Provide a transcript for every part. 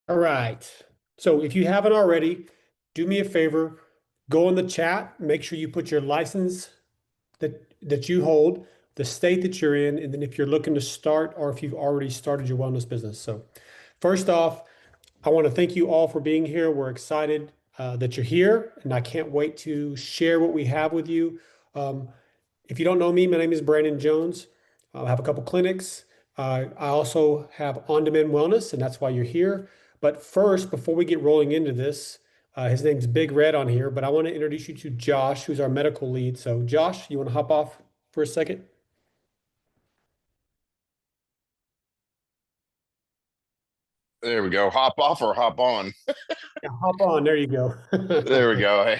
All right. So if you haven't already, do me a favor, go in the chat, make sure you put your license that you hold, the state that you're in, and then if you're looking to start or if you've already started your wellness business. So first off, I want to thank you all for being here. We're excited that you're here, and I can't wait to share what we have with you. Um, if you don't know me, my name is Brandon Jones. I have a couple clinics. I also have on-demand wellness, and that's why you're here. But first, before we get rolling into this, his name's Big Red on here, but I want to introduce you to Josh, who's our medical lead. So, Josh, you want to hop off for a second? There we go. Hop off or hop on. Yeah, hop on. There you go. There we go.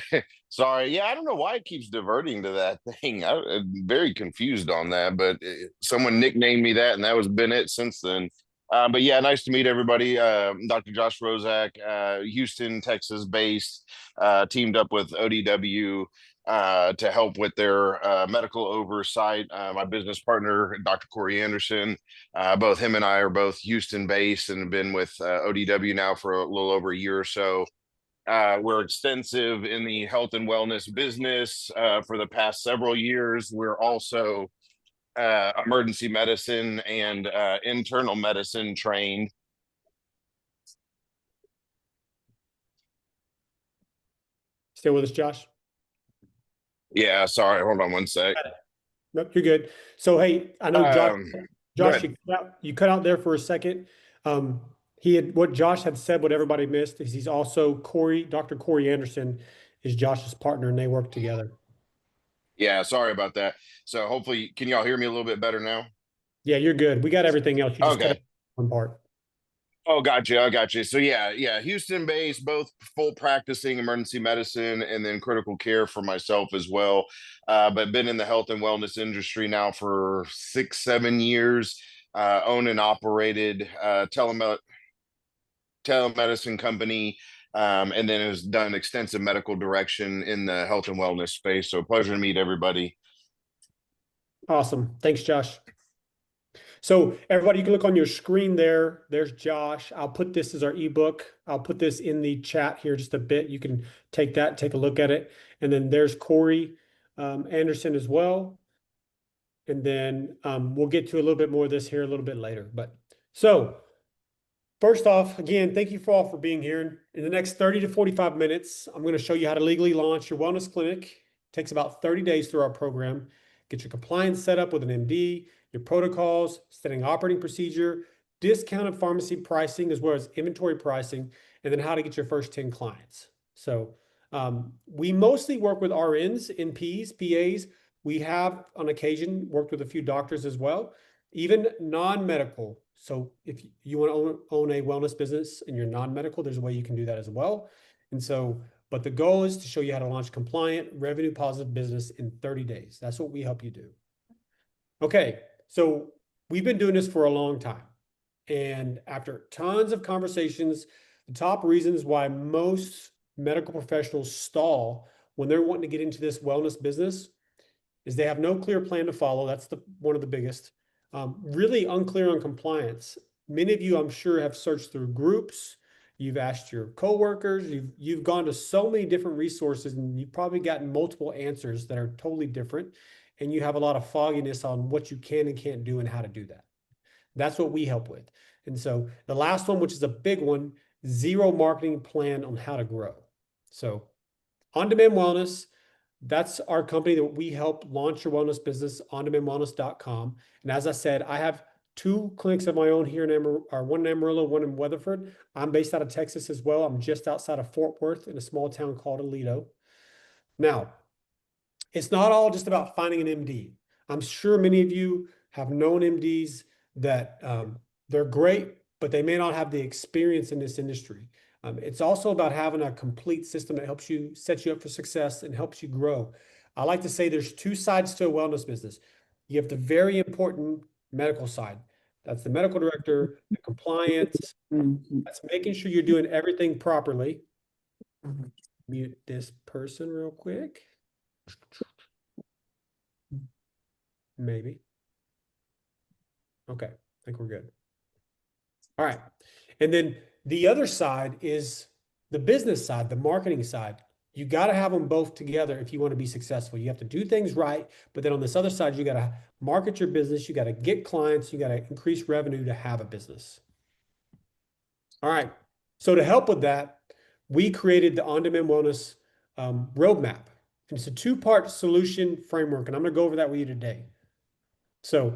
Sorry. Yeah, I don't know why it keeps diverting to that thing. I'm very confused on that, but someone nicknamed me that, and that has been it since then. But yeah, nice to meet everybody. Dr. Josh Rozak, Houston, Texas based, teamed up with ODW to help with their medical oversight. My business partner, Dr. Corey Anderson, both him and I are both Houston based and have been with ODW now for a little over a year or so. We're extensive in the health and wellness business for the past several years. We're also emergency medicine and internal medicine trained. Stay with us, Josh. Yeah, sorry, hold on one sec. Nope, you're good. So, hey, I know Josh, Um, Go Josh, ahead. you cut out there for a second. He had what Josh had said, what everybody missed is he's also Dr. Corey Anderson is Josh's partner, and they work together. Yeah, sorry about that. So hopefully, can y'all hear me a little bit better now? Yeah, you're good. We got everything else. You just cut out Okay. one part. Oh, gotcha. I got you. So yeah, Houston based, both full practicing emergency medicine and then critical care for myself as well. But been in the health and wellness industry now for 6, 7 years. Owned and operated telemedicine company, and then has done extensive medical direction in the health and wellness space. So pleasure to meet everybody. Awesome. Thanks, Josh. So everybody, you can look on your screen there. There's Josh. I'll put this as our ebook. I'll put this in the chat here just a bit. You can take that, take a look at it. And then there's Corey Anderson as well. And then we'll get to a little bit more of this here a little bit later. But so first off, again, thank you for all for being here. In the next 30 to 45 minutes, I'm going to show you how to legally launch your wellness clinic. It takes about 30 days through our program. Get your compliance set up with an MD, your protocols, setting operating procedure, discounted pharmacy pricing, as well as inventory pricing, and then how to get your first 10 clients. So we mostly work with RNs, NPs, PAs. We have on occasion worked with a few doctors as well, even non-medical. So if you want to own a wellness business and you're non-medical, there's a way you can do that as well. And so, but the goal is to show you how to launch compliant, revenue positive business in 30 days. That's what we help you do. Okay, so we've been doing this for a long time. And after tons of conversations, the top reasons why most medical professionals stall when they're wanting to get into this wellness business is they have no clear plan to follow. That's one of the biggest. Really unclear on compliance. Many of you, I'm sure, have searched through groups. You've asked your coworkers. You've gone to so many different resources, and you've probably gotten multiple answers that are totally different. And you have a lot of fogginess on what you can and can't do and how to do that. That's what we help with. And so the last one, which is a big one, zero marketing plan on how to grow. So on-demand wellness, that's our company that we help launch your wellness business, ondemandwellness.com. And as I said, I have two clinics of my own here in one in Amarillo, one in Weatherford. I'm based out of Texas as well. I'm just outside of Fort Worth in a small town called Aledo. Now, it's not all just about finding an MD. I'm sure many of you have known MDs that they're great, but they may not have the experience in this industry. It's also about having a complete system that helps you set you up for success and helps you grow. I like to say there's two sides to a wellness business. You have the very important medical side. That's the medical director, the compliance. That's making sure you're doing everything properly. Mute this person real quick. Maybe. Okay, I think we're good. All right. And then The other side is the business side, the marketing side. You got to have them both together if you want to be successful. You have to do things right, but then on this other side, you got to market your business, you got to get clients, you got to increase revenue to have a business. All right. So to help with that, we created the On-Demand Wellness roadmap. And it's a two-part solution framework, and I'm going to go over that with you today. So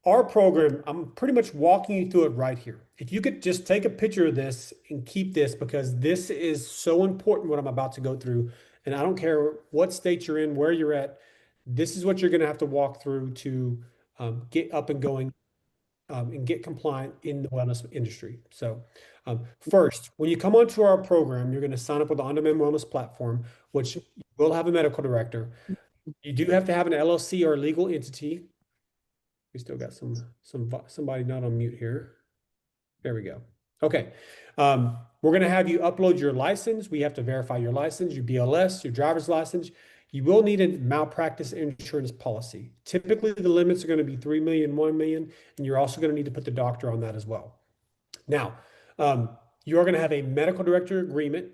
our program, I'm pretty much walking you through it right here. If you could just take a picture of this and keep this, because this is so important what I'm about to go through. And I don't care what state you're in, where you're at, this is what you're going to have to walk through to get up and going and get compliant in the wellness industry. So first, when you come onto our program, you're going to sign up with the On-Demand Wellness platform, which will have a medical director. You do have to have an LLC or a legal entity. We still got somebody not on mute here. There we go. Okay. We're going to have you upload your license. We have to verify your license, your BLS, your driver's license. You will need a malpractice insurance policy. Typically, the limits are going to be 3 million, 1 million, and you're also going to need to put the doctor on that as well. Now, you are going to have a medical director agreement.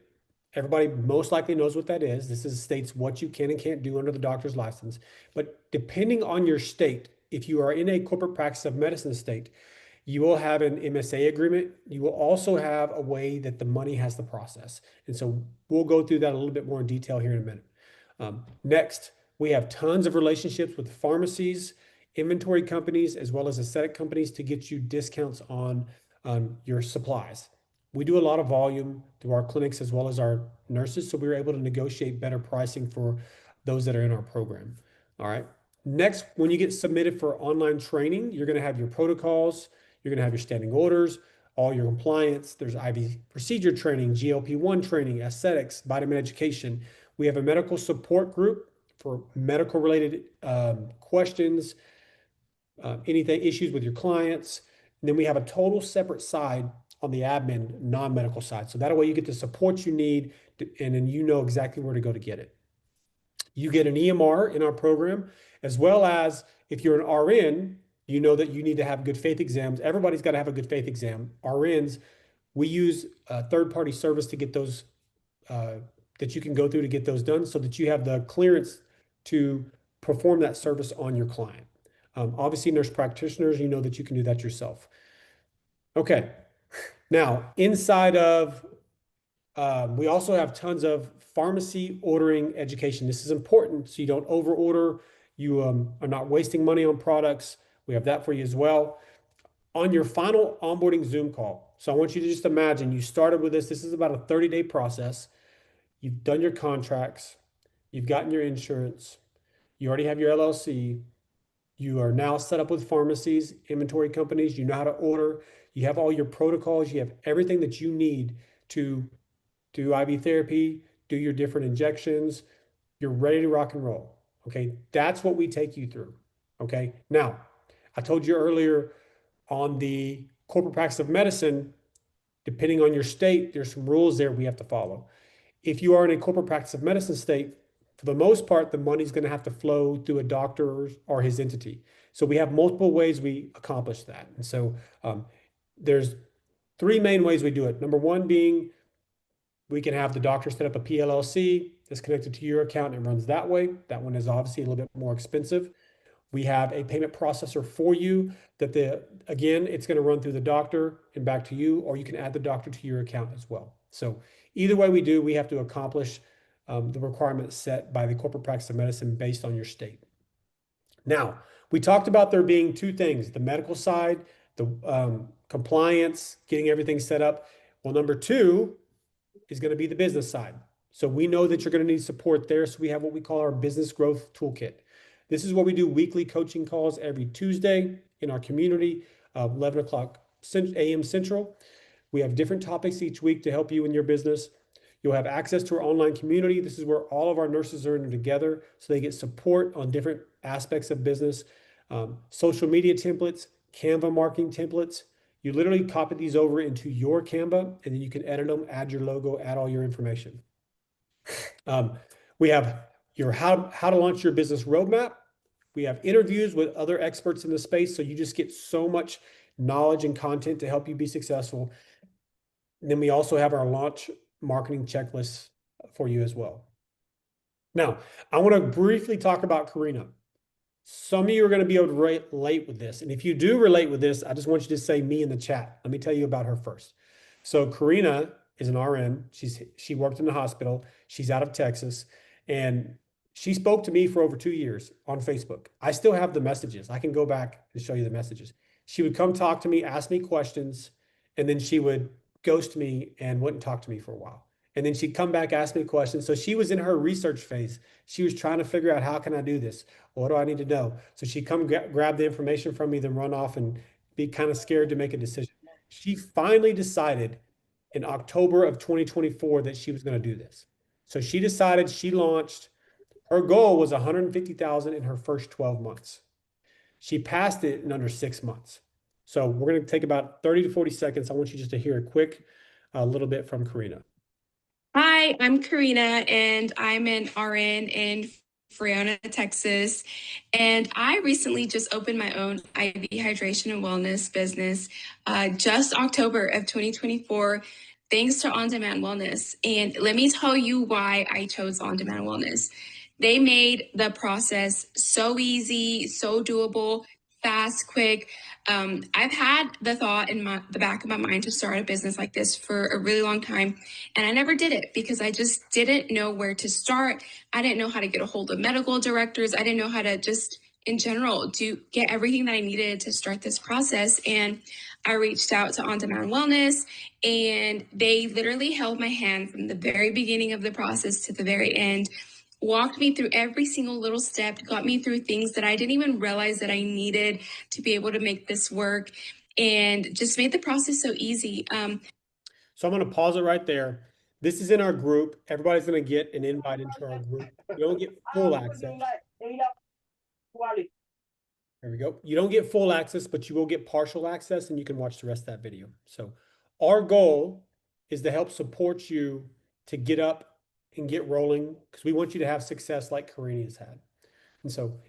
Everybody most likely knows what that is. This states what you can and can't do under the doctor's license. But depending on your state, if you are in a corporate practice of medicine state, you will have an MSA agreement. You will also have a way that the money has to process. And so we'll go through that a little bit more in detail here in a minute. Next, we have tons of relationships with pharmacies, inventory companies, as well as aesthetic companies to get you discounts on your supplies. We do a lot of volume through our clinics as well as our nurses, so we were able to negotiate better pricing for those that are in our program. All right. Next, when you get submitted for online training, you're going to have your protocols, you're going to have your standing orders, all your compliance. There's IV procedure training, GLP-1 training, aesthetics, vitamin education. We have a medical support group for medical related questions, anything, issues with your clients. And then we have a total separate side on the admin, non-medical side. So that way you get the support you need and then you know exactly where to go to get it. You get an EMR in our program, as well as if you're an RN, you know that you need to have good faith exams. Everybody's got to have a good faith exam. RNs, we use a third-party service to get those, that you can go through to get those done so that you have the clearance to perform that service on your client. Obviously, nurse practitioners, you know that you can do that yourself. Okay. Now, inside of, we also have tons of pharmacy ordering education. This is important so you don't over order. You are not wasting money on products. We have that for you as well. On your final onboarding Zoom call. So I want you to just imagine you started with this. This is about a 30-day process. You've done your contracts. You've gotten your insurance. You already have your LLC. You are now set up with pharmacies, inventory companies. You know how to order. You have all your protocols. You have everything that you need to do IV therapy, do your different injections. You're ready to rock and roll. Okay. That's what we take you through. Okay. Now, I told you earlier on the corporate practice of medicine, depending on your state, there's some rules there we have to follow. If you are in a corporate practice of medicine state, for the most part, the money's going to have to flow through a doctor or his entity. So we have multiple ways we accomplish that. And so there's three main ways we do it. Number one being we can have the doctor set up a PLLC that's connected to your account and runs that way. That one is obviously a little bit more expensive. We have a payment processor for you that again, it's going to run through the doctor and back to you, or you can add the doctor to your account as well. So either way we do, we have to accomplish the requirements set by the corporate practice of medicine based on your state. Now, we talked about there being two things, the medical side, the compliance, getting everything set up. Well, number two is going to be the business side. So we know that you're going to need support there. So we have what we call our business growth toolkit. This is what we do weekly coaching calls every Tuesday in our community, 11 o'clock a.m. Central. We have different topics each week to help you in your business. You'll have access to our online community. This is where all of our nurses are in together so they get support on different aspects of business. Social media templates, Canva marketing templates. You literally copy these over into your Canva and then you can edit them, add your logo, add all your information. We have your how to launch your business roadmap. We have interviews with other experts in the space. So you just get so much knowledge and content to help you be successful. And then we also have our launch marketing checklist for you as well. Now, I want to briefly talk about Karina. Some of you are going to be able to relate with this. And if you do relate with this, I just want you to say me in the chat. Let me tell you about her first. So Karina is an RN. She worked in the hospital. She's out of Texas. And she spoke to me for over 2 years on Facebook. I still have the messages. I can go back and show you the messages. She would come talk to me, ask me questions, and then she would ghost me and wouldn't talk to me for a while. And then she'd come back, ask me questions. So she was in her research phase. She was trying to figure out, how can I do this? What do I need to know? So she'd come grab the information from me, then run off and be kind of scared to make a decision. She finally decided in October of 2024 that she was going to do this. So she decided, she launched. Her goal was 150,000 in her first 12 months. She passed it in under 6 months. So we're going to take about 30 to 40 seconds. I want you just to hear a quick little bit from Karina. Hi, I'm Karina, and I'm an RN in Freona, Texas. And I recently just opened my own IV hydration and wellness business just October of 2024, thanks to On Demand Wellness. And let me tell you why I chose On Demand Wellness. They made the process so easy, so doable, fast, quick. I've had the thought in the back of my mind to start a business like this for a really long time. And I never did it because I just didn't know where to start. I didn't know how to get a hold of medical directors. I didn't know how to just, in general, get everything that I needed to start this process. And I reached out to On Demand Wellness, and they literally held my hand from the very beginning of the process to the very end, walked me through every single little step, got me through things that I didn't even realize that I needed to be able to make this work, and just made the process so easy. So I'm going to pause it right there. This is in our group. Everybody's going to get an invite into our group. You don't get full access. There we go. You don't get full access, but you will get partial access, and you can watch the rest of that video. So our goal is to help support you to get up and get rolling, because we want you to have success like Karina has had.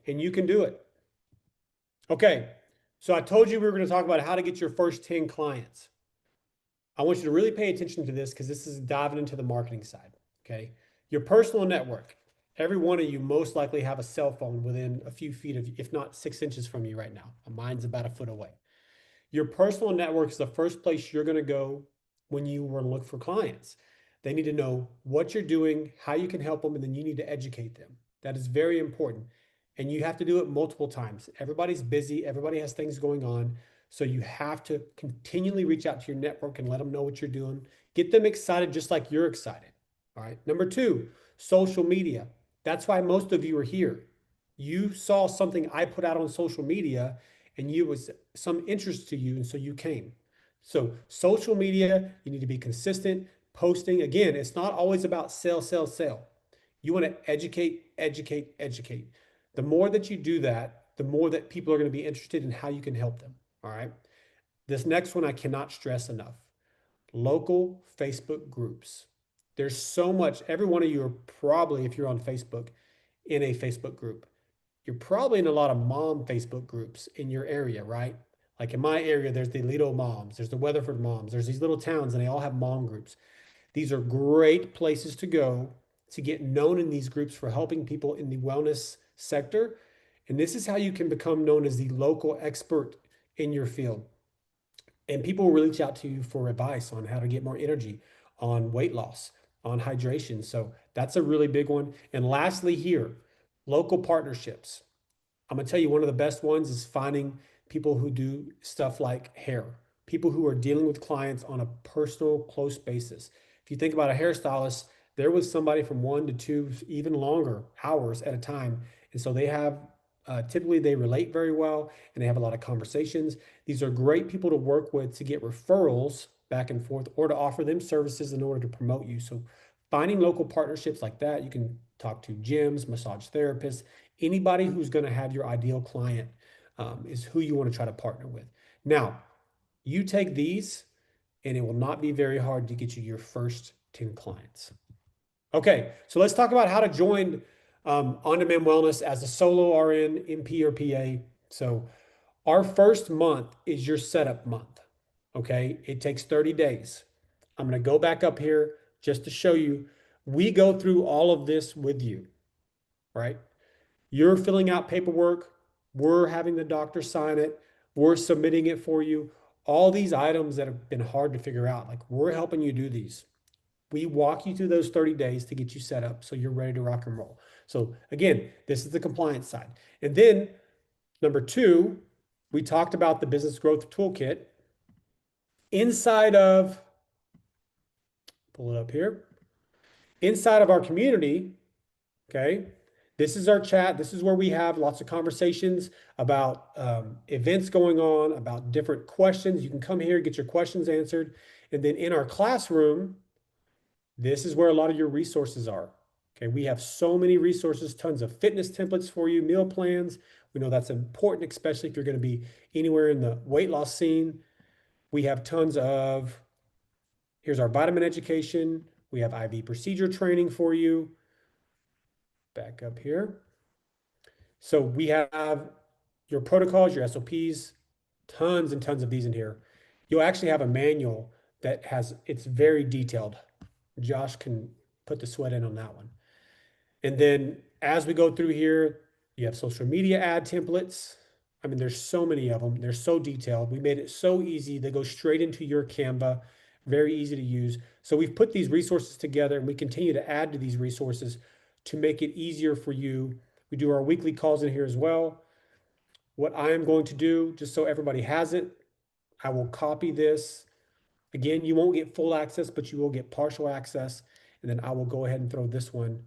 And you can do it. Okay. So I told you we were going to talk about how to get your first 10 clients. I want you to really pay attention to this, because this is diving into the marketing side. Okay. Your personal network. Every one of you most likely have a cell phone within a few feet of you, if not 6 inches from you right now. Mine's about a foot away. Your personal network is the first place you're going to go when you want to look for clients. They need to know what you're doing, how you can help them, and then you need to educate them. That is very important. And you have to do it multiple times. Everybody's busy. Everybody has things going on. So you have to continually reach out to your network and let them know what you're doing. Get them excited just like you're excited. All right. Number two, social media. That's why most of you are here. You saw something I put out on social media, and you was some interest to you, and so you came. So social media, you need to be consistent, posting. Again, it's not always about sell, sell, sell. You want to educate, educate, educate. The more that you do that, the more that people are going to be interested in how you can help them. All right. This next one I cannot stress enough. Local Facebook groups. There's so much. Every one of you are probably, if you're on Facebook, in a Facebook group. You're probably in a lot of mom Facebook groups in your area, right? Like in my area, there's the Lido moms, there's the Weatherford moms, there's these little towns, and they all have mom groups. These are great places to go to get known in these groups for helping people in the wellness sector. And this is how you can become known as the local expert in your field. And people will reach out to you for advice on how to get more energy, on weight loss, on hydration. So that's a really big one. And lastly, here, local partnerships. I'm gonna tell you, one of the best ones is finding people who do stuff like hair, people who are dealing with clients on a personal, close basis. If you think about a hairstylist, they're with somebody from 1 to 2, even longer hours at a time. And so they have, typically they relate very well, and they have a lot of conversations. These are great people to work with to get referrals back and forth, or to offer them services in order to promote you. So finding local partnerships like that, you can talk to gyms, massage therapists, anybody who's going to have your ideal client is who you want to try to partner with. Now, you take these, and it will not be very hard to get you your first 10 clients. Okay, so let's talk about how to join On Demand Wellness as a solo RN, MP, or PA. So our first month is your setup month. Okay, it takes 30 days. I'm going to go back up here just to show you. We go through all of this with you, right? You're filling out paperwork. We're having the doctor sign it. We're submitting it for you. All these items that have been hard to figure out, like we're helping you do these. We walk you through those 30 days to get you set up so you're ready to rock and roll. So again, this is the compliance side. And then number two, we talked about the business growth toolkit. Inside of, pull it up here, inside of our community, okay, this is our chat. This is where we have lots of conversations about events going on, about different questions. You can come here, get your questions answered. And then in our classroom, this is where a lot of your resources are. Okay, we have so many resources, tons of fitness templates for you, meal plans. We know that's important, especially if you're going to be anywhere in the weight loss scene. We have tons of, here's our vitamin education. We have IV procedure training for you. Back up here. So we have your protocols, your SOPs, tons and tons of these in here. You'll actually have a manual that has, it's very detailed. Josh can put the sweat in on that one. And then as we go through here, you have social media ad templates. I mean, there's so many of them. They're so detailed. We made it so easy. They go straight into your Canva, very easy to use. So we've put these resources together and we continue to add to these resources to make it easier for you. We do our weekly calls in here as well. What I am going to do, just so everybody has it, I will copy this. Again, you won't get full access, but you will get partial access. And then I will go ahead and throw this one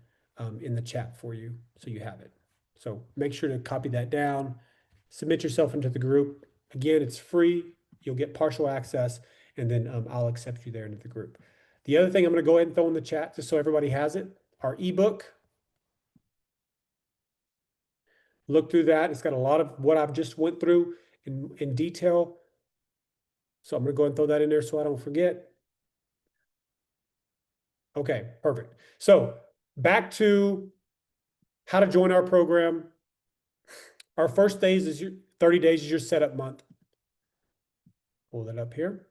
in the chat for you so you have it. So make sure to copy that down, submit yourself into the group. Again, it's free. You'll get partial access, and then I'll accept you there into the group. The other thing I'm going to go ahead and throw in the chat just so everybody has it, our ebook. Look through that. It's got a lot of what I've just went through in detail. So I'm going to go ahead and throw that in there so I don't forget. Okay, perfect. So back to how to join our program. Our first days is your 30 days is your setup month. Pull that up here.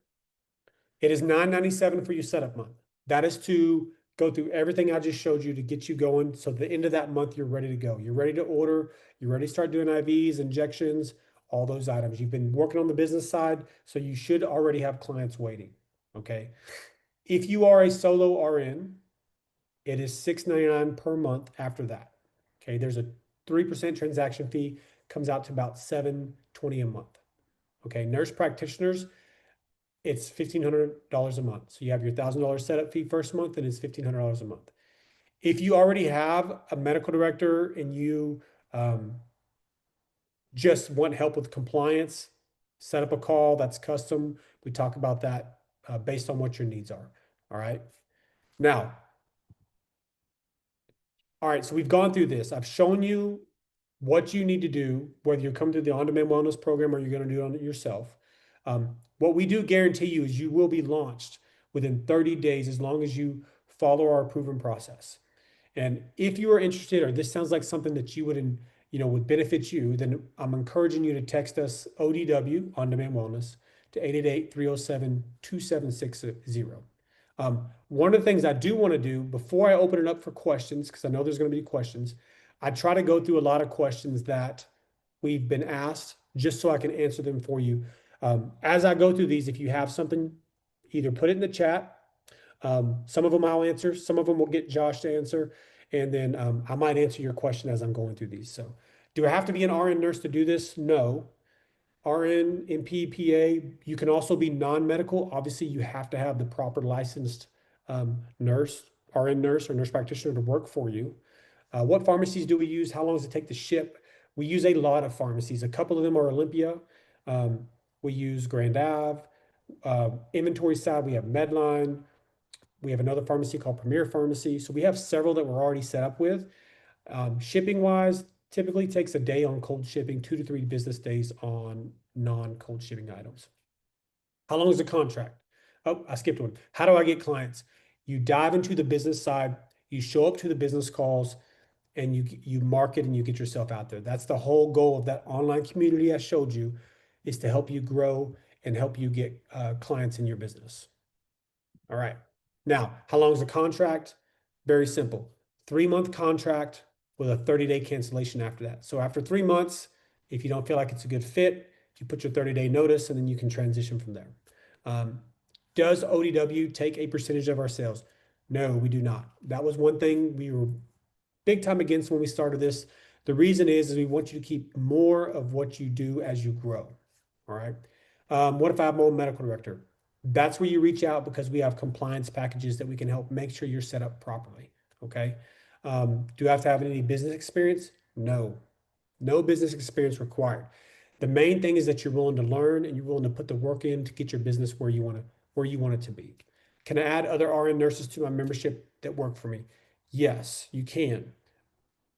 It is $9.97 for your setup month. That is to go through everything I just showed you to get you going. So at the end of that month, you're ready to go. You're ready to order. You're ready to start doing IVs, injections, all those items. You've been working on the business side, so you should already have clients waiting, okay? If you are a solo RN, it is $6.99 per month after that, okay? There's a 3% transaction fee, comes out to about $7.20 a month, okay? Nurse practitioners, it's $1,500 a month. So you have your $1,000 setup fee first month, and it's $1,500 a month. If you already have a medical director and you just want help with compliance, set up a call that's custom. We talk about that based on what your needs are. All right. Now, all right, so we've gone through this. I've shown you what you need to do, whether you're coming through the on-demand wellness program or you're going to do it yourself. What we do guarantee you is you will be launched within 30 days as long as you follow our proven process. And if you are interested, or this sounds like something that you would, would benefit you, then I'm encouraging you to text us ODW, On Demand Wellness, to 888-307-2760. One of the things I do want to do before I open it up for questions, because I know there's going to be questions, I try to go through a lot of questions that we've been asked just so I can answer them for you. As I go through these, if you have something, either put it in the chat. Some of them I'll answer. Some of them will get Josh to answer. And then I might answer your question as I'm going through these. So do I have to be an RN nurse to do this? No. RN, MP, PA, you can also be non-medical. Obviously, you have to have the proper licensed nurse, RN nurse or nurse practitioner to work for you. What pharmacies do we use? How long does it take to ship? We use a lot of pharmacies. A couple of them are Olympia. We use Grand Ave. Inventory side, we have Medline. We have another pharmacy called Premier Pharmacy. So we have several that we're already set up with. Shipping wise, typically takes a day on cold shipping, 2 to 3 business days on non-cold shipping items. How long is the contract? Oh, I skipped one. How do I get clients? You dive into the business side, you show up to the business calls, and you market and you get yourself out there. That's the whole goal of that online community I showed you, is to help you grow and help you get clients in your business. All right. Now, how long is the contract? Very simple. 3-month contract with a 30-day cancellation after that. So after 3 months, if you don't feel like it's a good fit, you put your 30-day notice and then you can transition from there. Does ODW take a percentage of our sales? No, we do not. That was one thing we were big time against when we started this. The reason is we want you to keep more of what you do as you grow. All right. What if I'm a medical director? That's where you reach out because we have compliance packages that we can help make sure you're set up properly. Okay. Do you have to have any business experience? No, no business experience required. The main thing is that you're willing to learn and you're willing to put the work in to get your business where you want it to be. Can I add other RN nurses to my membership that work for me? Yes, you can.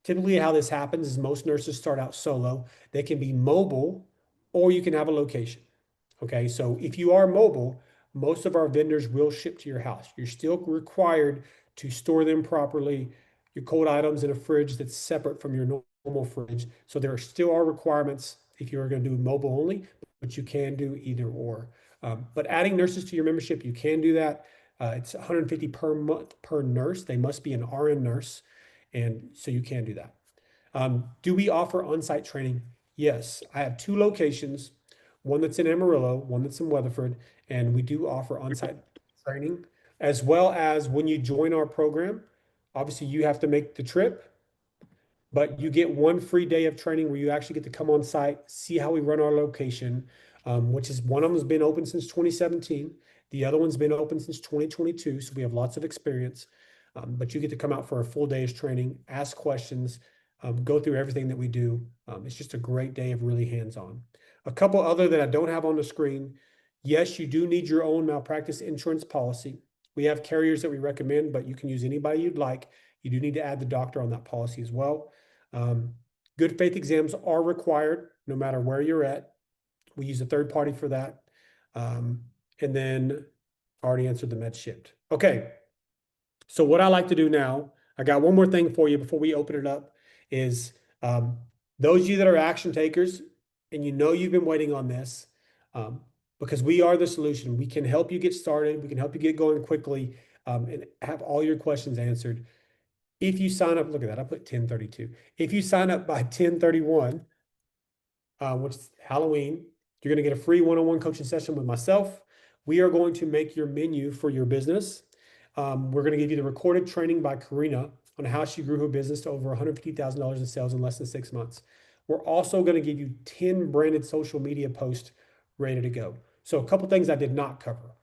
Typically, how this happens is most nurses start out solo. They can be mobile or you can have a location. Okay, so if you are mobile, most of our vendors will ship to your house. You're still required to store them properly, your cold items in a fridge that's separate from your normal fridge. So there still are requirements if you're going to do mobile only, but you can do either or. But adding nurses to your membership, you can do that. It's 150 per month per nurse. They must be an RN nurse, and so you can do that. Do we offer on-site training? Yes, I have 2 locations, one that's in Amarillo, one that's in Weatherford, and we do offer on-site training, as well as when you join our program, obviously you have to make the trip, but you get 1 free day of training where you actually get to come on site, see how we run our location, which is one of them has been open since 2017. The other one's been open since 2022, so we have lots of experience. But you get to come out for a full day's training, ask questions, go through everything that we do. It's just a great day of really hands-on. A couple other that I don't have on the screen. Yes, you do need your own malpractice insurance policy. We have carriers that we recommend, but you can use anybody you'd like. You do need to add the doctor on that policy as well. Good faith exams are required no matter where you're at. We use a third party for that. And then I already answered the med shipped. Okay. So what I like to do now, I got one more thing for you before we open it up, is those of you that are action takers and you know you've been waiting on this, because we are the solution. We can help you get started. We can help you get going quickly and have all your questions answered. If you sign up, look at that, I put 10/32. If you sign up by 10/31, which is Halloween, you're going to get a free one-on-one coaching session with myself. We are going to make your menu for your business. We're going to give you the recorded training by Karina on how she grew her business to over $150,000 in sales in less than 6 months. We're also going to give you 10 branded social media posts ready to go. So a couple things I did not cover.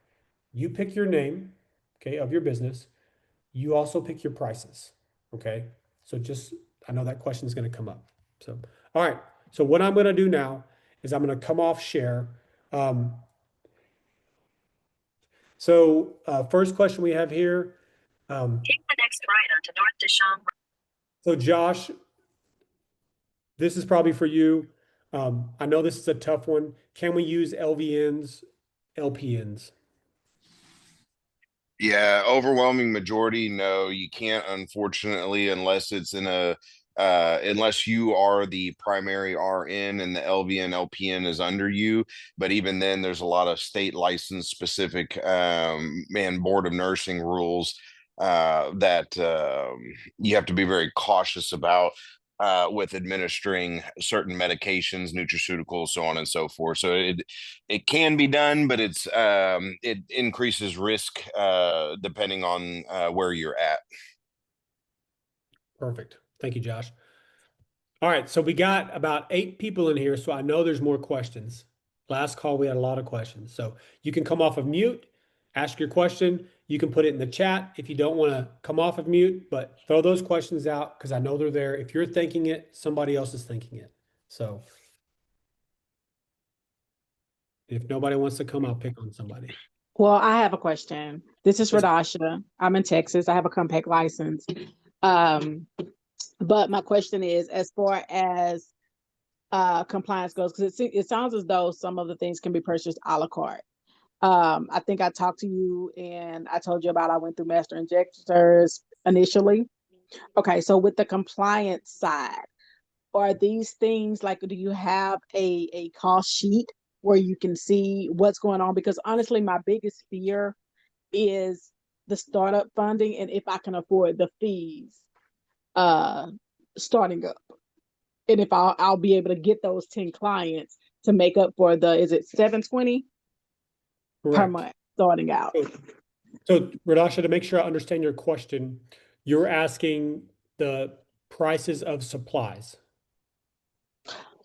You pick your name, okay, of your business. You also pick your prices, okay? So just, I know that question is going to come up. So, all right. So what I'm going to do now is I'm going to come off share. First question we have here. Take the next right onto North Deschamps. So Josh, this is probably for you. I know this is a tough one. Can we use LVNs, LPNs? Yeah, overwhelming majority, no, you can't, unfortunately, unless it's in a unless you are the primary RN and the LVN LPN is under you. But even then, there's a lot of state license specific and board of nursing rules that you have to be very cautious about with administering certain medications, nutraceuticals, so on and so forth. So it can be done, but it increases risk depending on where you're at. Perfect. Thank you, Josh. All right, so we got about 8 people in here, so I know there's more questions. Last call, we had a lot of questions. So you can come off of mute, ask your question. You can put it in the chat if you don't want to come off of mute, but throw those questions out because I know they're there. If you're thinking it, somebody else is thinking it. So if nobody wants to come, I'll pick on somebody. Well, I have a question. This is Radasha. I'm in Texas. I have a compact license. But my question is, as far as compliance goes, because it sounds as though some of the things can be purchased a la carte. I think I talked to you and I told you about I went through Master Injectors initially. Okay, so with the compliance side, are these things like, do you have a cost sheet where you can see what's going on? Because honestly, my biggest fear is the startup funding and if I can afford the fees starting up. And if I'll be able to get those 10 clients to make up for the, is it 720 per Correct. month starting out? So Radasha, to make sure I understand your question, you're asking the prices of supplies.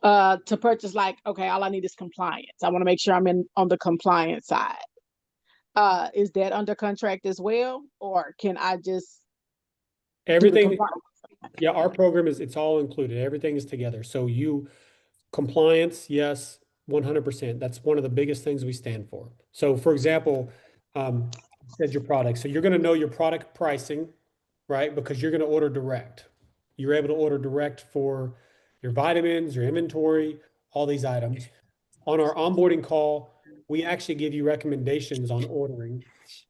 To purchase, like, okay, all I need is compliance. I want to make sure I'm in on the compliance side. Is that under contract as well, or can I just do the Everything, compliance? yeah, our program is, it's all included. Everything is together. So compliance, yes, 100%. That's one of the biggest things we stand for. So for example, said your product. So you're going to know your product pricing, right? Because you're going to order direct. You're able to order direct for your vitamins, your inventory, all these items. On our onboarding call, we actually give you recommendations on ordering,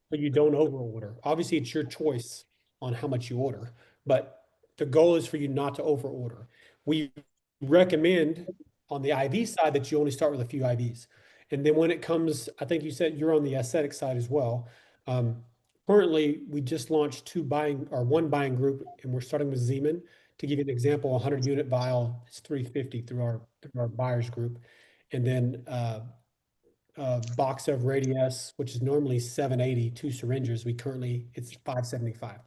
but you don't over order. Obviously, it's your choice on how much you order, but the goal is for you not to over order. We recommend on the IV side that you only start with a few IVs. And then when it comes, I think you said you're on the aesthetic side as well. Currently, we just launched one buying group, and we're starting with Zeman. To give you an example, a 100 unit vial is $350 through our buyers group. And then a box of Radius, which is normally $780, 2 syringes, it's $575.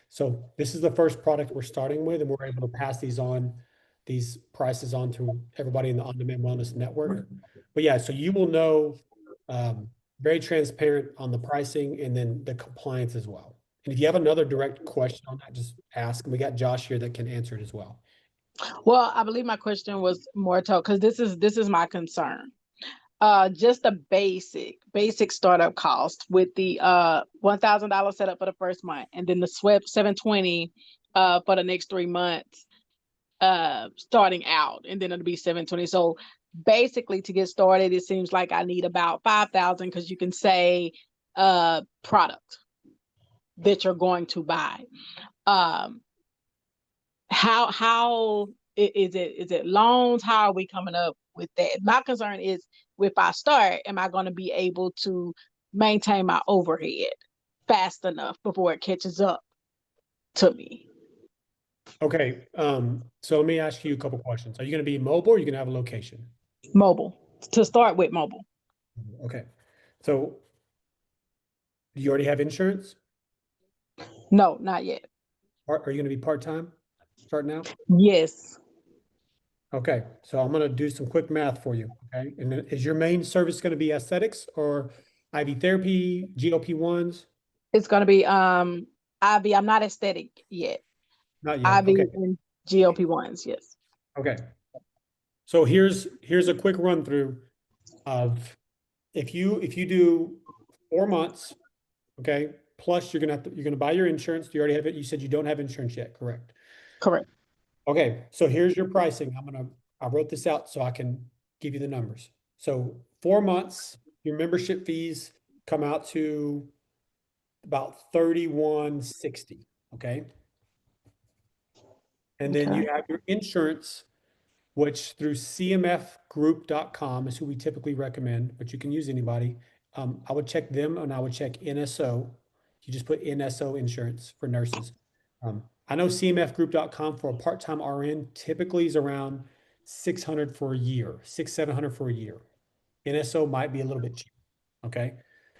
So this is the first product we're starting with, and we're able to pass these prices on to everybody in the On-Demand Wellness Network. But yeah, so you will know, very transparent on the pricing and then the compliance as well. And if you have another direct question on that, just ask. And we got Josh here that can answer it as well. Well, I believe my question was more told because this is my concern. Just a basic startup cost with the $1,000 setup for the first month, and then the SWEP 720 for the next 3 months starting out, and then it'll be 720. So basically, to get started, it seems like I need about 5,000 because you can say product that you're going to buy. How is it loans? How are we coming up with that? My concern is if I start, am I going to be able to maintain my overhead fast enough before it catches up to me? Okay, so let me ask you a couple questions. Are you going to be mobile or are you going to have a location? Mobile, to start with mobile. Okay, so do you already have insurance? No, not yet. Are you going to be part-time starting out? Yes, Okay, so I'm going to do some quick math for you. Okay, and then is your main service going to be aesthetics or IV therapy, GLP-1s? it's going to be IV. I'm not aesthetic yet. Not yet. IV Okay. and GLP-1s. Yes. Okay. So here's a quick run through of if you do 4 months, okay, plus you're gonna buy your insurance. You already have it. You said you don't have insurance yet, correct? Correct. Okay, so here's your pricing. I wrote this out so I can give you the numbers. So 4 months, your membership fees come out to about $31.60, okay? And then you Okay. have your insurance, which through cmfgroup.com is who we typically recommend, but you can use anybody. I would check them and I would check NSO. You just put NSO insurance for nurses. I know cmfgroup.com for a part-time RN typically is around 600 for a year, 700 for a year. NSO might be a little bit cheaper. Okay.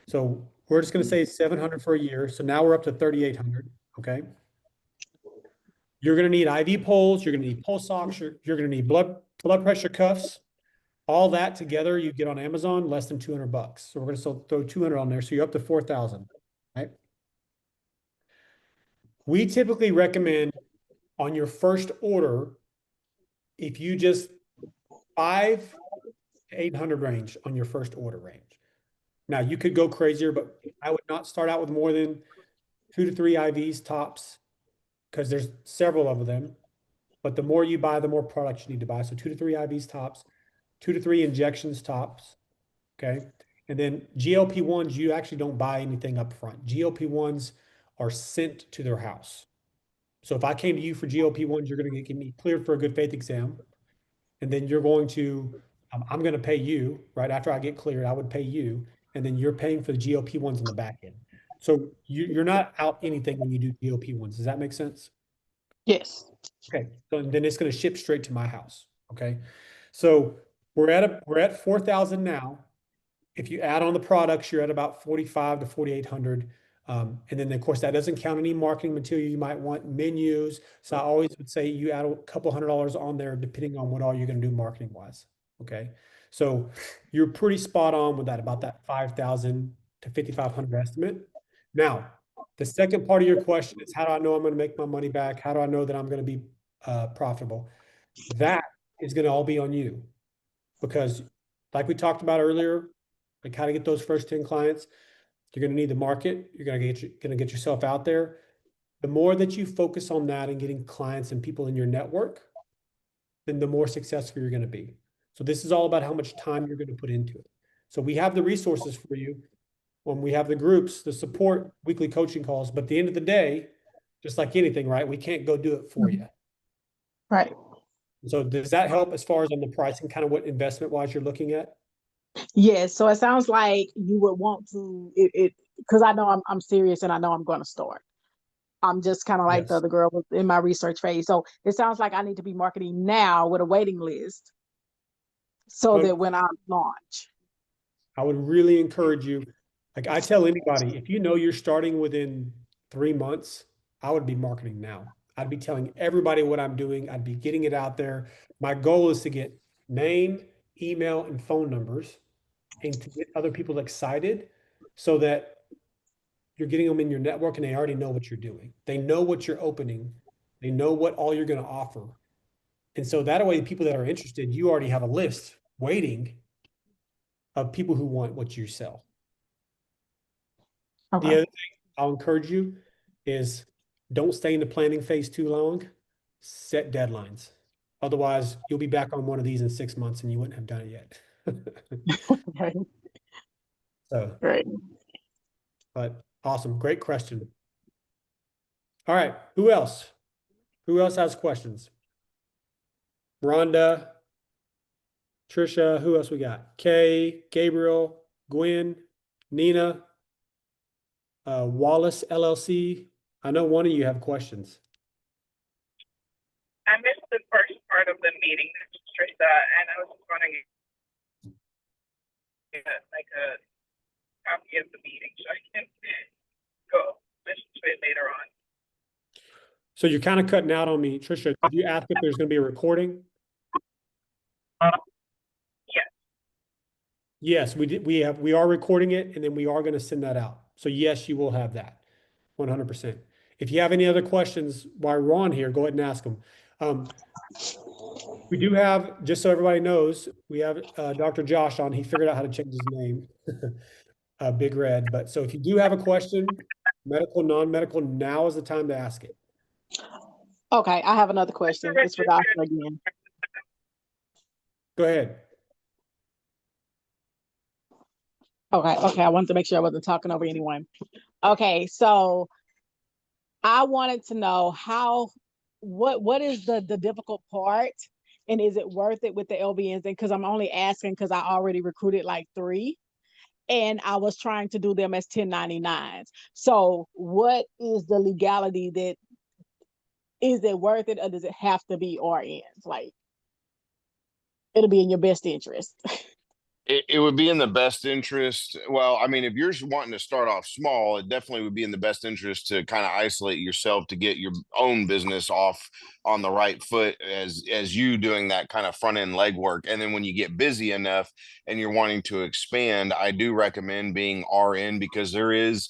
So we're just going to say 700 for a year. So now we're up to 3,800. Okay. You're going to need IV poles. You're going to need pulse ox. You're going to need blood pressure cuffs. All that together, you get on Amazon less than $200. So we're going to throw 200 on there. So you're up to 4,000, right? We typically recommend on your first order, if you just 500 to 800 range on your first order range. Now you could go crazier, but I would not start out with more than 2 to 3 IVs tops because there's several of them. But the more you buy, the more products you need to buy. So 2 to 3 IVs tops, 2 to 3 injections tops. Okay. And then GLP-1s, you actually don't buy anything up front. GLP-1s are sent to their house. So if I came to you for GLP-1s, you're going to get me cleared for a good faith exam. And then you're going to, I'm going to pay you, right? After I get cleared, I would pay you. And then you're paying for the GLP-1s on the back end. So you're not out anything when you do GLP-1s. Does that make sense? Yes. Okay, so then it's going to ship straight to my house. Okay, so we're at 4,000 now. If you add on the products, you're at about 45 to 4,800. And then of course that doesn't count any marketing material you might want, menus. So I always would say you add a couple $100 on there, depending on what all you're going to do marketing wise. Okay, so you're pretty spot on with that, about that 5,000 to 5,500 estimate. Now, the second part of your question is, how do I know I'm going to make my money back? How do I know that I'm going to be profitable? That is going to all be on you, because like we talked about earlier, like how to get those first 10 clients, you're going to need the market. You're going to get yourself out there. The more that you focus on that and getting clients and people in your network, then the more successful you're going to be. So this is all about how much time you're going to put into it. So we have the resources for you when we have the groups, the support, weekly coaching calls. But at the end of the day, just like anything, right? We can't go do it for you. Right. So does that help as far as on the pricing, kind of what investment wise you're looking at? Yes. So it sounds like you would want to it because I know I'm serious and I know I'm going to start. I'm just kind of like the Yes. other girl in my research phase. So it sounds like I need to be marketing now with a waiting list so But that when I launch. I would really encourage you. Like I tell anybody, if you know you're starting within 3 months, I would be marketing now. I'd be telling everybody what I'm doing. I'd be getting it out there. My goal is to get name, email, and phone numbers and to get other people excited so that you're getting them in your network and they already know what you're doing. They know what you're opening. They know what all you're going to offer. And so that way, the people that are interested, you already have a list waiting of people who want what you sell. The Okay. other thing I'll encourage you is don't stay in the planning phase too long. Set deadlines. Otherwise, you'll be back on one of these in 6 months and you wouldn't have done it yet. Okay. So, Great. but awesome. Great question. All right. Who else? Who else has questions? Rhonda, Trisha, who else we got? Kay, Gabriel, Gwen, Nina, Wallace LLC. I know one of you have questions. I missed the first part of the meeting, Trisha, and I was just wondering like a copy of the meeting so I can go listen to it later on. So you're kind of cutting out on me, Trisha. Did you ask if there's going to be a recording? Yes. Yes, we did. We are recording it, and then we are going to send that out. So yes, you will have that, 100%. If you have any other questions while we're on here, go ahead and ask them. We do have, just so everybody knows, we have Dr. Josh on. He figured out how to change his name, Big Red. But so if you do have a question, medical, non-medical, now is the time to ask it. Okay. I have another question. It's for Dr. again. Go ahead. Okay. I wanted to make sure I wasn't talking over anyone. Okay. So I wanted to know what is the difficult part, and is it worth it with the LVNs? And because I'm only asking because I already recruited like 3 and I was trying to do them as 1099s. So what is the legality that, is it worth it, or does it have to be RNs? Like, it'll be in your best interest. It would be in the best interest. Well, I mean, if you're wanting to start off small, it definitely would be in the best interest to kind of isolate yourself to get your own business off on the right foot as you doing that kind of front end legwork. And then when you get busy enough and you're wanting to expand, I do recommend being RN, because there is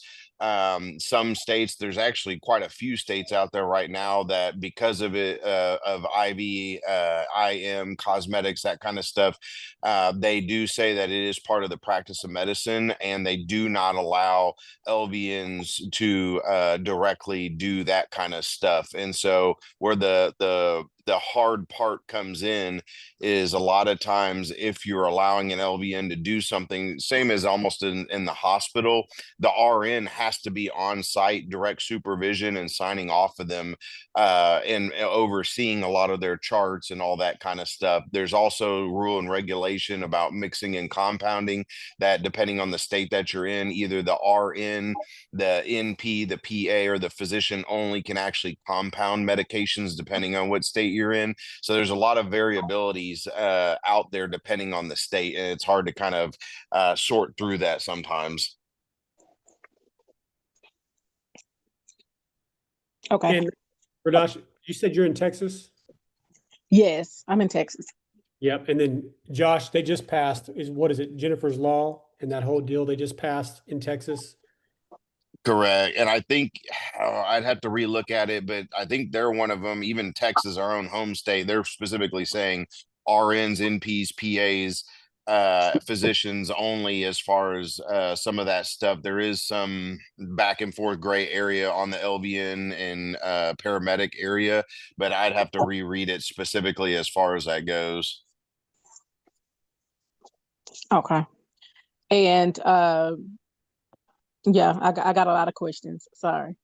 some states, there's actually quite a few states out there right now that, because of it, of IV, IM, cosmetics, that kind of stuff, they do say that it is part of the practice of medicine, and they do not allow LVNs to directly do that kind of stuff. And so where the the hard part comes in is a lot of times if you're allowing an LVN to do something, same as almost in the hospital, the RN has to be on site, direct supervision and signing off of them, and overseeing a lot of their charts and all that kind of stuff. There's also rule and regulation about mixing and compounding that, depending on the state that you're in, either the RN, the NP, the PA, or the physician only can actually compound medications depending on what state you're in. So there's a lot of variabilities out there depending on the state, and it's hard to kind of sort through that sometimes. Okay. And Radash, you said you're in Texas? Yes, I'm in Texas. Yep. And then Josh, they just passed, what is it, Jennifer's Law and that whole deal they just passed in Texas? Correct. And I think I'd have to relook at it, but I think they're one of them. Even Texas, our own home state, they're specifically saying RNs, NPs, PAs, physicians only as far as some of that stuff. There is some back and forth gray area on the LVN and paramedic area, but I'd have to reread it specifically as far as that goes. Okay. And yeah, I got a lot of questions. Sorry.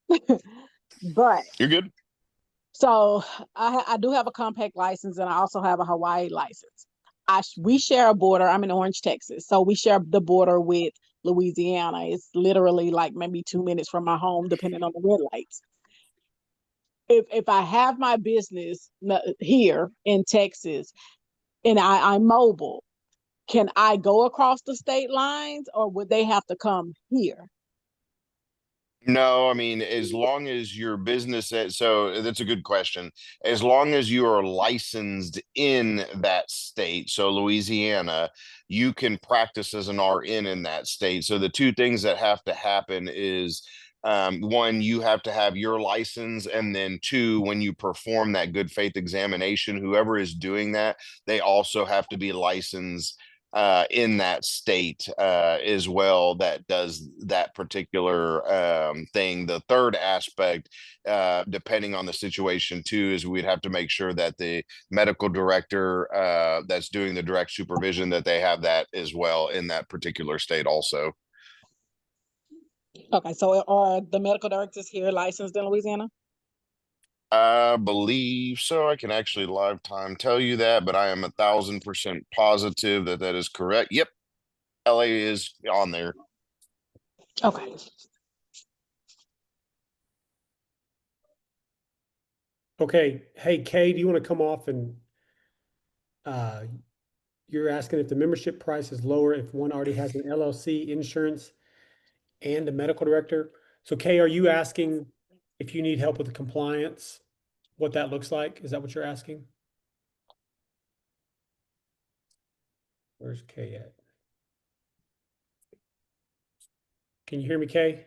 But You're good. so I do have a compact license and I also have a Hawaii license. We share a border. I'm in Orange, Texas. So we share the border with Louisiana. It's literally like maybe 2 minutes from my home, depending on the red lights. If I have my business here in Texas and I'm mobile, can I go across the state lines or would they have to come here? No, I mean, as long as your business, so that's a good question. As long as you are licensed in that state, so Louisiana, you can practice as an RN in that state. So the two things that have to happen is, one, you have to have your license, and then two, when you perform that good faith examination, whoever is doing that, they also have to be licensed in that state as well, that does that particular thing. The third aspect, depending on the situation too, is we'd have to make sure that the medical director that's doing the direct supervision, that they have that as well in that particular state also. Okay, so are the medical directors here licensed in Louisiana? I believe so. I can actually live time tell you that, but I am 1,000% positive that that is correct. Yep, LA is on there. Okay. Okay. Hey, Kay, do you want to come off and you're asking if the membership price is lower if one already has an LLC, insurance, and a medical director. So Kay, are you asking if you need help with the compliance, what that looks like? Is that what you're asking? Where's Kay at? Can you hear me, Kay?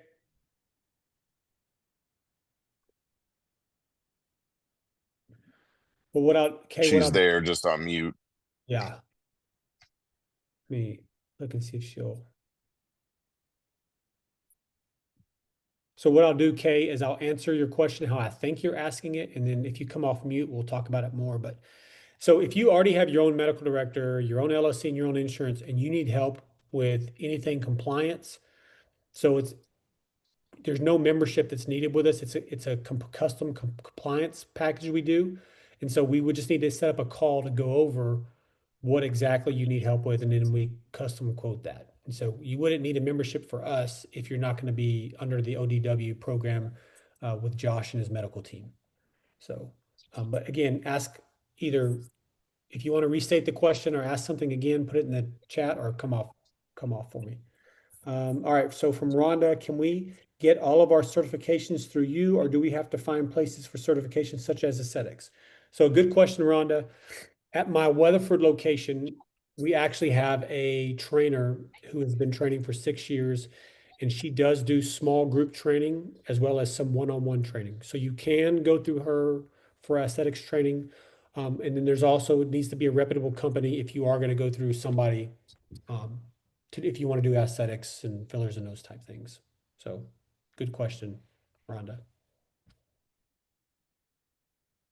Well, Kay, She's there, just on mute. yeah. Let me look and see if she'll. So what I'll do, Kay, is I'll answer your question how I think you're asking it, and then if you come off mute, we'll talk about it more. But so if you already have your own medical director, your own LLC, and your own insurance, and you need help with anything compliance, so there's no membership that's needed with us. It's a custom compliance package we do, and so we would just need to set up a call to go over what exactly you need help with, and then we custom quote that. And so you wouldn't need a membership for us if you're not going to be under the ODW program with Josh and his medical team. So, but again, ask either if you want to restate the question or ask something again, put it in the chat or come off for me. All right. So from Rhonda, can we get all of our certifications through you, or do we have to find places for certifications such as aesthetics? So good question, Rhonda. At my Weatherford location, we actually have a trainer who has been training for 6 years, and she does do small group training as well as some one-on-one training. So you can go through her for aesthetics training. And then there's also, it needs to be a reputable company if you are going to go through somebody, if you want to do aesthetics and fillers and those type things. So good question, Rhonda.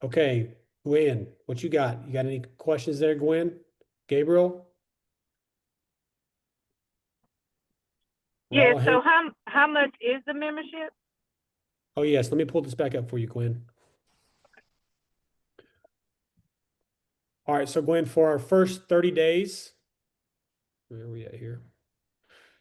Okay, Gwen, what you got? You got any questions there, Gwen? Gabriel? We're Yeah, all so hand- how much is the membership? Oh, yes, let me pull this back up for you, Gwen. All right, so Gwen, for our first 30 days, where are we at here?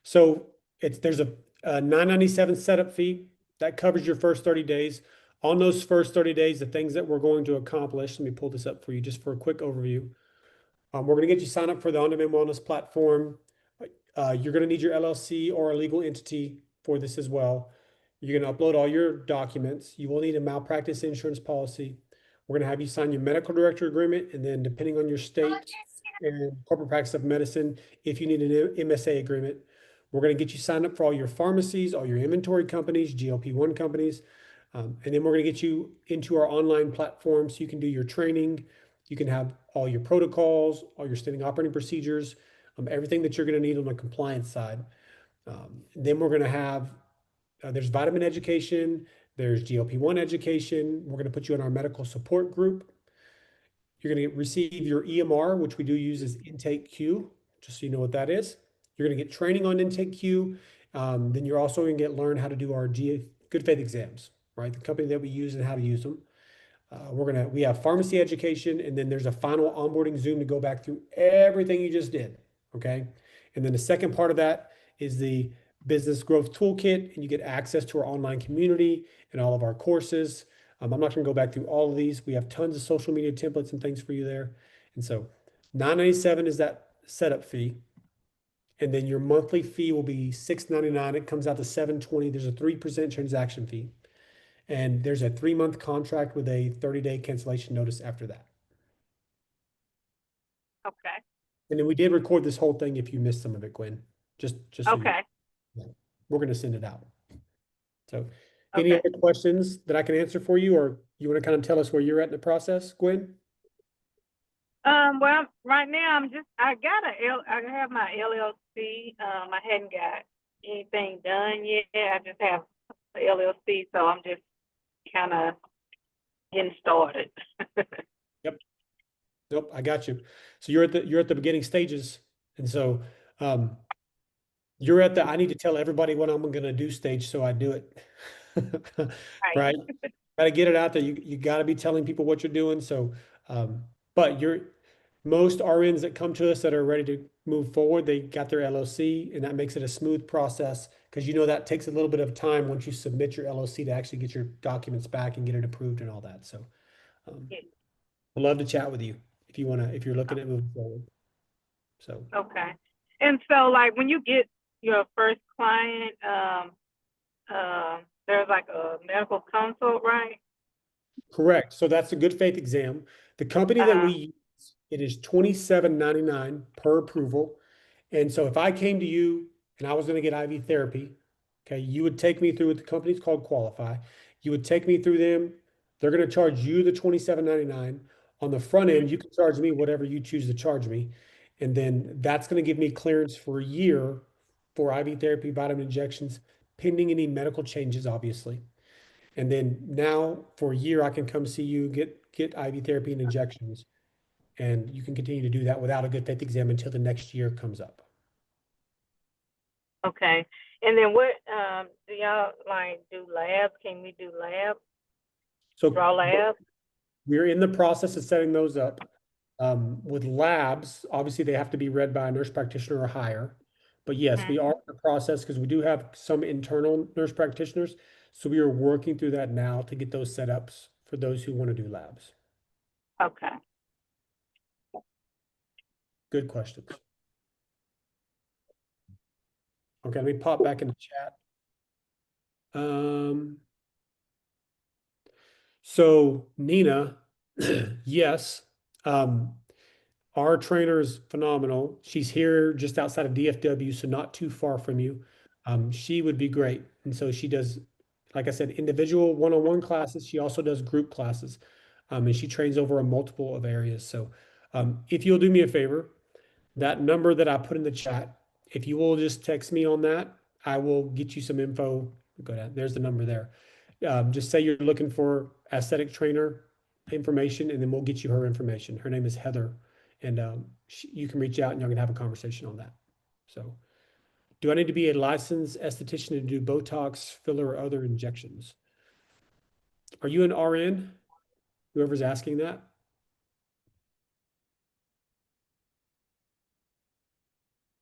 So there's a $9.97 setup fee that covers your first 30 days. On those first 30 days, the things that we're going to accomplish, let me pull this up for you just for a quick overview. We're going to get you signed up for the On-Demand Wellness platform. You're going to need your LLC or a legal entity for this as well. You're going to upload all your documents. You will need a malpractice insurance policy. We're going to have you sign your medical director agreement, and then depending on your state and corporate practice of medicine, if you need an MSA agreement, we're going to get you signed up for all your pharmacies, all your inventory companies, GLP-1 companies, and then we're going to get you into our online platform so you can do your training. You can have all your protocols, all your standing operating procedures, everything that you're going to need on the compliance side. Then we're going to have, there's vitamin education, there's GLP-1 education. We're going to put you in our medical support group. You're going to receive your EMR, which we do use as Intake Q, just so you know what that is. You're going to get training on Intake Q. Then you're also going to learn how to do our good faith exams, right? The company that we use and how to use them. We have pharmacy education, and then there's a final onboarding Zoom to go back through everything you just did. Okay. And then the second part of that is the business growth toolkit, and you get access to our online community and all of our courses. I'm not going to go back through all of these. We have tons of social media templates and things for you there. And so $9.97 is that setup fee. And then your monthly fee will be $6.99. It comes out to $7.20. There's a 3% transaction fee. And there's a 3-month contract with a 30-day cancellation notice after that. Okay, And then we did record this whole thing if you missed some of it, Gwen. Just so you okay, know. We're going to send it out. So any okay. other questions that I can answer for you, or you want to kind of tell us where you're at in the process, Gwen? Well, right now I have my LLC. I hadn't got anything done yet. I just have the LLC, so I'm just kind of getting started. Nope, I got you. So you're at the beginning stages, and so you're at the I need to tell everybody what I'm going to do stage, so I do it. Right? Got to get it out there. You got to be telling people what you're doing. So, but most RNs that come to us that are ready to move forward, they got their LLC, and that makes it a smooth process because that takes a little bit of time once you submit your LLC to actually get your documents back and get it approved and all that. So, Yeah. I'd love to chat with you if you're looking at moving forward. So. Okay. And so, like, when you get your first client, there's like a medical consult, right? Correct. So that's a good faith exam. The company that we use, it is $27.99 per approval. And so if I came to you and I was going to get IV therapy, okay, you would take me through what the company's called Qualify. You would take me through them. They're going to charge you the $27.99. On the front end, you can charge me whatever you choose to charge me. And then that's going to give me clearance for a year for IV therapy, vitamin injections, pending any medical changes, obviously. And then now for a year, I can come see you, get IV therapy and injections. And you can continue to do that without a good faith exam until the next year comes up. Okay. And then what do y'all like do labs? Can we do lab? So Draw lab? we're in the process of setting those up. With labs, obviously they have to be read by a nurse practitioner or higher. But yes, we are in the process because we do have some internal nurse practitioners. So we are working through that now to get those setups for those who want to do labs. Okay. Good questions. Okay, let me pop back in the chat. So Nina, yes, our trainer is phenomenal. She's here just outside of DFW, so not too far from you. She would be great. And so she does, like I said, individual one-on-one classes. She also does group classes, and she trains over a multiple of areas. So if you'll do me a favor, that number that I put in the chat, if you will just text me on that, I will get you some info. Go down. There's the number there. Just say you're looking for aesthetic trainer, information, and then we'll get you her information. Her name is Heather, and you can reach out and y'all can have a conversation on that. So, do I need to be a licensed esthetician to do Botox, filler, or other injections? Are you an RN? Whoever's asking that.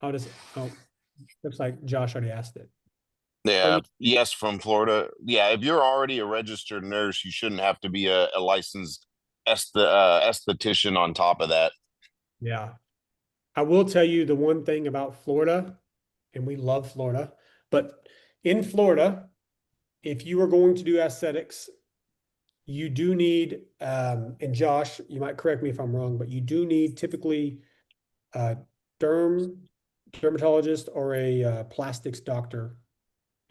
Oh, looks like Josh already asked it. Yeah, yes, from Florida. Yeah, if you're already a registered nurse, you shouldn't have to be a licensed esthetician on top of that. Yeah. I will tell you the one thing about Florida, and we love Florida, but in Florida, if you are going to do aesthetics, you do need, and Josh, you might correct me if I'm wrong, but you do need typically a dermatologist or a plastics doctor,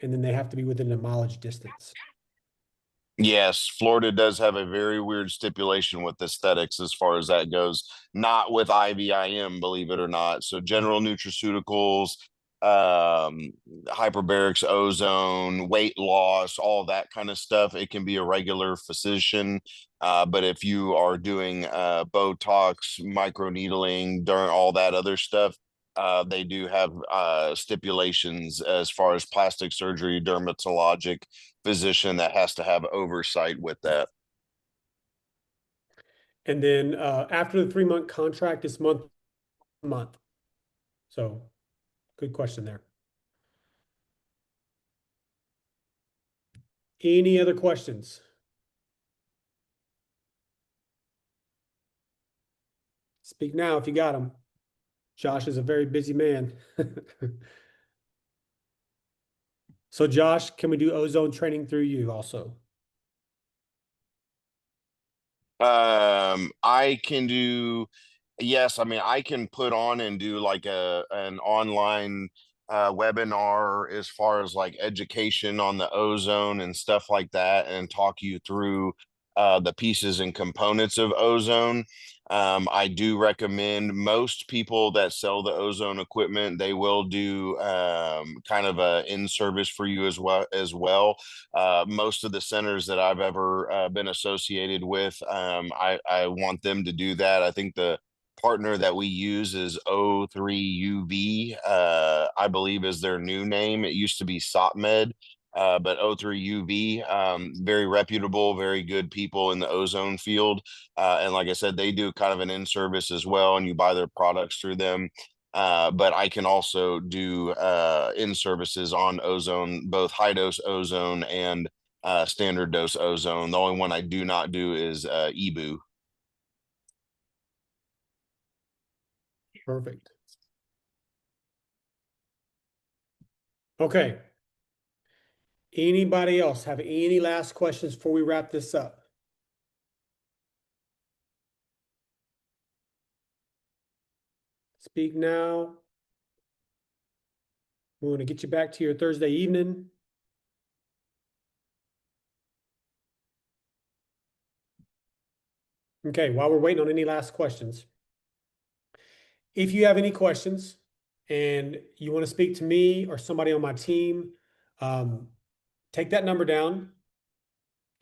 and then they have to be within a mileage distance. Yes, Florida does have a very weird stipulation with aesthetics as far as that goes. Not with IVIM, believe it or not. So general nutraceuticals, hyperbarics, ozone, weight loss, all that kind of stuff. It can be a regular physician. But if you are doing Botox, microneedling, during all that other stuff, they do have stipulations as far as plastic surgery, dermatologic physician that has to have oversight with that. And then after the 3-month contract, it's month to month. So good question there. Any other questions? Speak now if you got them. Josh is a very busy man. So Josh, can we do ozone training through you also? I can do, yes, I mean, I can put on and do like an online webinar as far as like education on the ozone and stuff like that, and talk you through the pieces and components of ozone. I do recommend most people that sell the ozone equipment, they will do kind of a in-service for you as well. Most of the centers that I've ever been associated with, I want them to do that. I think the partner that we use is O3UV, I believe is their new name. It used to be SOTMed, but O3UV, very reputable, very good people in the ozone field. And like I said, they do kind of an in-service as well, and you buy their products through them. But I can also do in-services on ozone, both high dose ozone and standard dose ozone. The only one I do not do is EBU. Perfect. Okay. Anybody else have any last questions before we wrap this up? Speak now. We want to get you back to your Thursday evening. Okay, while we're waiting on any last questions, if you have any questions and you want to speak to me or somebody on my team, take that number down,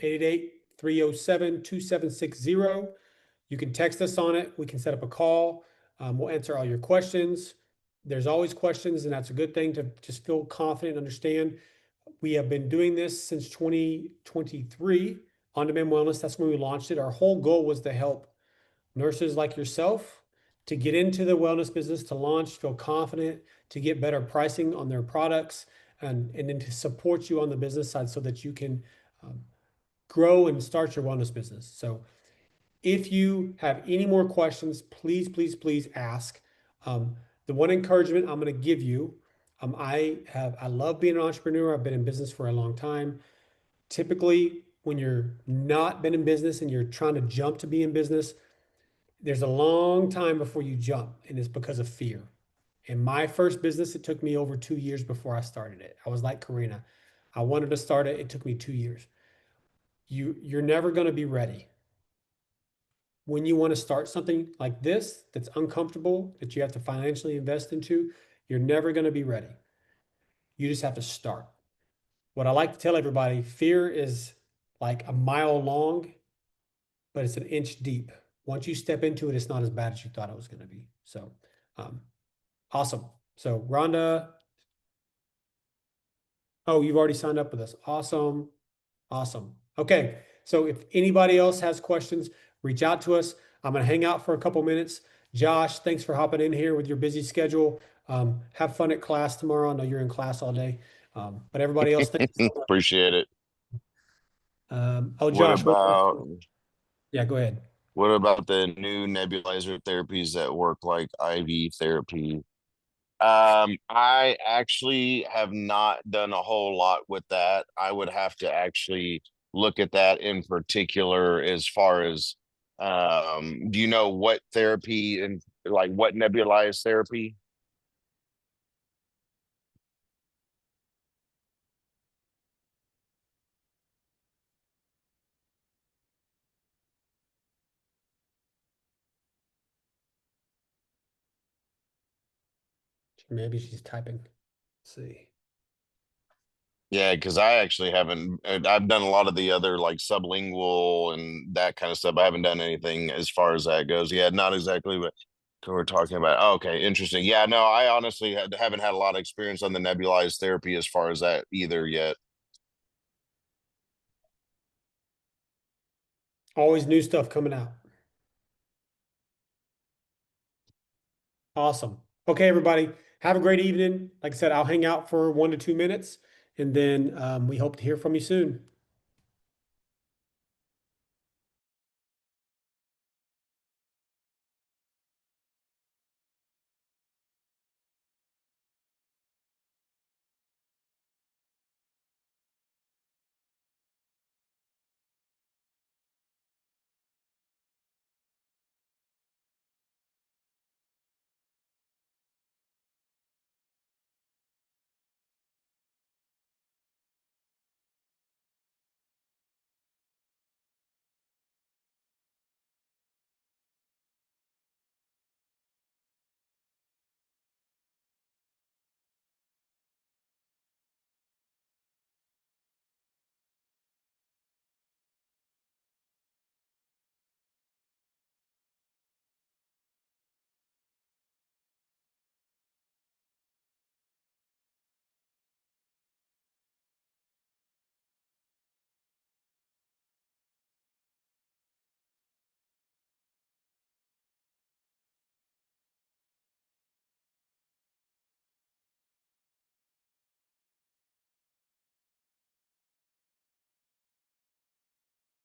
888-307-2760. You can text us on it. We can set up a call. We'll answer all your questions. There's always questions, and that's a good thing to just feel confident and understand. We have been doing this since 2023, On-Demand Wellness. That's when we launched it. Our whole goal was to help nurses like yourself to get into the wellness business, to launch, feel confident, to get better pricing on their products, and then to support you on the business side so that you can grow and start your wellness business. So if you have any more questions, please, please, please ask. The one encouragement I'm going to give you, I love being an entrepreneur. I've been in business for a long time. Typically, when you're not been in business and you're trying to jump to be in business, there's a long time before you jump, and it's because of fear. In my first business, it took me over 2 years before I started it. I was like Karina. I wanted to start it. It took me 2 years. You're never going to be ready. When you want to start something like this, that's uncomfortable, that you have to financially invest into, you're never going to be ready. You just have to start. What I like to tell everybody, fear is like a mile long but it's an inch deep. Once you step into it, it's not as bad as you thought it was going to be. So, awesome. So Rhonda, oh, you've already signed up with us. Awesome. Awesome. Okay. So if anybody else has questions, reach out to us. I'm going to hang out for a couple minutes. Josh, thanks for hopping in here with your busy schedule. Have fun at class tomorrow. I know you're in class all day. But everybody else, thanks so much. Appreciate it. Oh, What Josh, about yeah, go ahead. what about the new nebulizer therapies that work like IV therapy? I actually have not done a whole lot with that. I would have to actually look at that in particular as far as do you know what therapy and like what nebulized therapy? Maybe she's typing. Let's see. Yeah, because I actually haven't. I've done a lot of the other like sublingual and that kind of stuff. I haven't done anything as far as that goes. Yeah, not exactly, but we're talking about. Oh, okay, interesting. Yeah, no, I honestly haven't had a lot of experience on the nebulized therapy as far as that either yet. Always new stuff coming out. Awesome. Okay, everybody. Have a great evening. Like I said, I'll hang out for 1 to 2 minutes, and then we hope to hear from you soon.